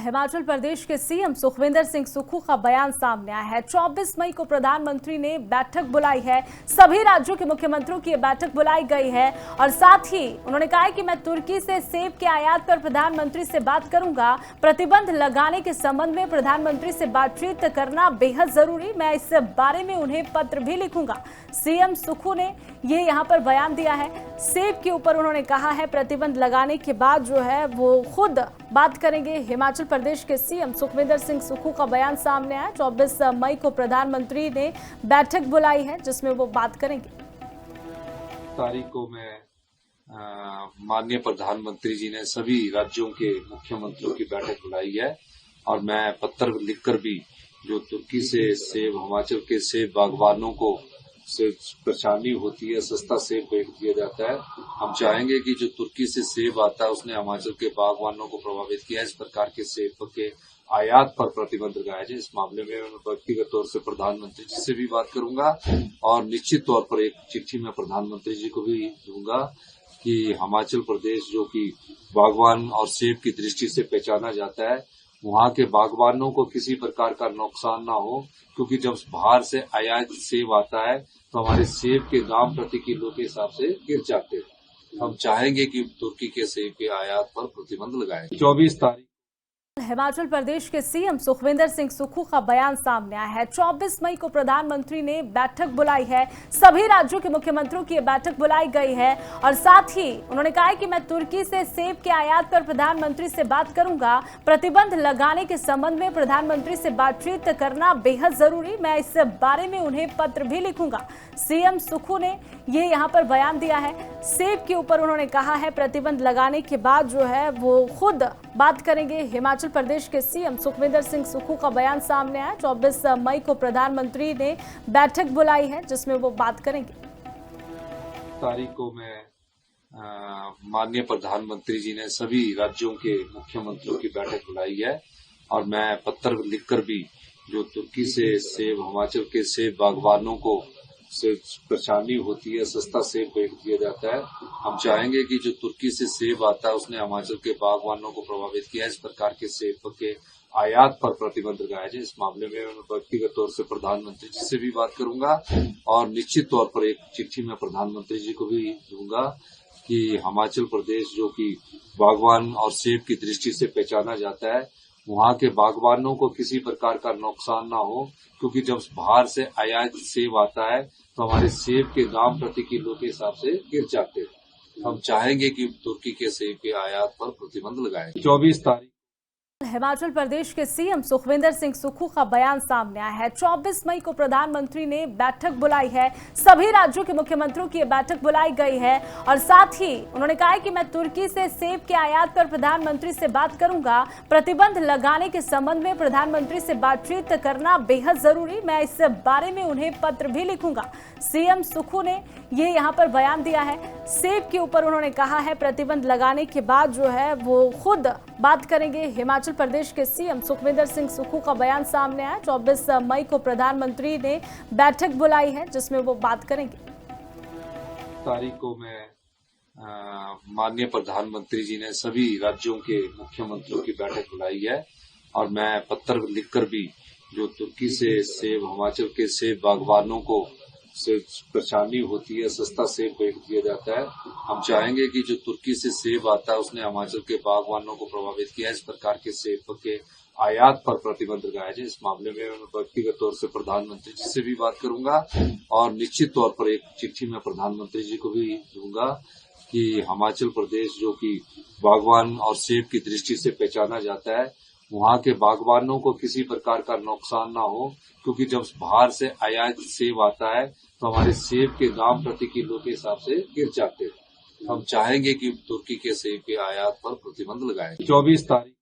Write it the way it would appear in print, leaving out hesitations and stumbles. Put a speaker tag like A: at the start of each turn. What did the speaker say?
A: हिमाचल प्रदेश के सीएम सुखविंदर सिंह सुक्खू का बयान सामने आया है। 24 मई को प्रधानमंत्री ने बैठक बुलाई है। सभी राज्यों के मुख्यमंत्रियों की बैठक बुलाई गई है और साथ ही उन्होंने कहा है कि मैं तुर्की से सेब के आयात पर प्रधानमंत्री से बात करूंगा। प्रतिबंध लगाने के संबंध में प्रधानमंत्री से बातचीत करना बेहद जरूरी, मैं इस बारे में उन्हें पत्र भी लिखूंगा। सीएम सुक्खू ने ये यहाँ पर बयान दिया है। सेब के ऊपर उन्होंने कहा है प्रतिबंध लगाने के बाद जो है वो खुद बात करेंगे। हिमाचल प्रदेश के सीएम सुखविंदर सिंह सुक्खू का बयान सामने आया। 24 मई को प्रधानमंत्री ने बैठक बुलाई है जिसमें वो बात करेंगे।
B: तारीख को मैं माननीय प्रधानमंत्री जी ने सभी राज्यों के मुख्यमंत्रियों की बैठक बुलाई है और मैं पत्र लिखकर भी जो तुर्की से सेब, हिमाचल के सेब बागवानों को से परेशानी होती है, सस्ता सेब बेच दिया जाता है। हम चाहेंगे कि जो तुर्की से सेब आता है उसने हिमाचल के बागवानों को प्रभावित किया है। इस प्रकार के सेब के आयात पर प्रतिबंध लगाया जाए। इस मामले में मैं व्यक्तिगत तौर से प्रधानमंत्री जी से भी बात करूंगा और निश्चित तौर पर एक चिट्ठी मैं प्रधानमंत्री जी को भी दूंगा कि हिमाचल प्रदेश जो कि बागवान और सेब की दृष्टि से पहचाना जाता है, वहाँ के बागवानों को किसी प्रकार का नुकसान ना हो, क्योंकि जब बाहर से आयात सेब आता है तो हमारे सेब के दाम प्रति किलो के हिसाब से गिर जाते हैं। हम चाहेंगे कि तुर्की के सेब के आयात पर प्रतिबंध लगाए। 24 तारीख
A: हिमाचल प्रदेश के सीएम सुखविंदर सिंह सुक्खू का बयान सामने आया है। 24 मई को प्रधानमंत्री ने बैठक बुलाई है। सभी राज्यों के मुख्यमंत्रियों की बैठक बुलाई गई है और साथ ही उन्होंने कहा है कि मैं तुर्की से सेब के आयात पर प्रधानमंत्री से बात करूंगा। प्रतिबंध लगाने के संबंध में प्रधानमंत्री से बातचीत करना बेहद जरूरी, मैं इस बारे में उन्हें पत्र भी लिखूंगा। सीएम सुक्खू ने ये यहाँ पर बयान दिया है। सेब के ऊपर उन्होंने कहा है प्रतिबंध लगाने के बाद जो है वो खुद बात करेंगे। हिमाचल प्रदेश के सीएम सुखविंदर सिंह सुक्खू का बयान सामने आया। 24 मई को प्रधानमंत्री ने बैठक बुलाई है जिसमें वो बात करेंगे।
B: तारीख को मैं माननीय प्रधानमंत्री जी ने सभी राज्यों के मुख्यमंत्रियों की बैठक बुलाई है और मैं पत्र लिखकर भी जो तुर्की से सेब, हिमाचल के सेब बागवानों को से परेशानी होती है, सस्ता सेब बेच दिया जाता है। हम चाहेंगे कि जो तुर्की से सेब आता है उसने हिमाचल के बागवानों को प्रभावित किया है। इस प्रकार के सेब के आयात पर प्रतिबंध लगाया जाए। इस मामले में मैं व्यक्तिगत तौर से प्रधानमंत्री जी से भी बात करूंगा और निश्चित तौर पर एक चिट्ठी मैं प्रधानमंत्री जी को भी दूंगा कि हिमाचल प्रदेश जो कि बागवान और सेब की दृष्टि से पहचाना जाता है, वहाँ के बागवानों को किसी प्रकार का नुकसान ना हो, क्योंकि जब बाहर से आयात सेब आता है तो हमारे सेब के दाम प्रति किलो के हिसाब से गिर जाते हैं। हम चाहेंगे कि तुर्की के सेब के आयात पर प्रतिबंध लगाए। 24 तारीख
A: हिमाचल प्रदेश के सीएम सुखविंदर सिंह सुक्खू का बयान सामने आया है। 24 मई को प्रधानमंत्री ने बैठक बुलाई है। सभी राज्यों के मुख्यमंत्रियों की बैठक बुलाई गई है और साथ ही उन्होंने कहा है कि मैं तुर्की से सेब के आयात पर प्रधानमंत्री से बात करूंगा। प्रतिबंध लगाने के संबंध में प्रधानमंत्री से बातचीत करना बेहद जरूरी, मैं इस बारे में उन्हें पत्र भी लिखूंगा। सीएम सुक्खू ने ये यहाँ पर बयान दिया है। सेब के ऊपर उन्होंने कहा है प्रतिबंध लगाने के बाद जो है वो खुद बात करेंगे। हिमाचल प्रदेश के सीएम सुखविंदर सिंह सुक्खू का बयान सामने आया। 24 मई को प्रधानमंत्री ने बैठक बुलाई है जिसमें वो बात करेंगे।
B: तारीख को मैं माननीय प्रधानमंत्री जी ने सभी राज्यों के मुख्यमंत्रियों की बैठक बुलाई है और मैं पत्र लिखकर भी जो तुर्की से सेब, हिमाचल के सेब बागवानों को से परेशानी होती है, सस्ता सेब बेच दिया जाता है। हम चाहेंगे कि जो तुर्की से सेब आता है उसने हिमाचल के बागवानों को प्रभावित किया है। इस प्रकार के सेब के आयात पर प्रतिबंध लगाया जाए। इस मामले में मैं व्यक्तिगत तौर से प्रधानमंत्री जी से भी बात करूंगा और निश्चित तौर पर एक चिट्ठी मैं प्रधानमंत्री जी को भी दूंगा कि हिमाचल प्रदेश जो कि बागवान और सेब की दृष्टि से पहचाना जाता है, वहाँ के बागवानों को किसी प्रकार का नुकसान ना हो, क्योंकि जब बाहर से आयात सेब आता है तो हमारे सेब के दाम प्रति किलो के हिसाब से गिर जाते हैं। हम चाहेंगे कि तुर्की के सेब के आयात पर प्रतिबंध लगाए। 24 तारीख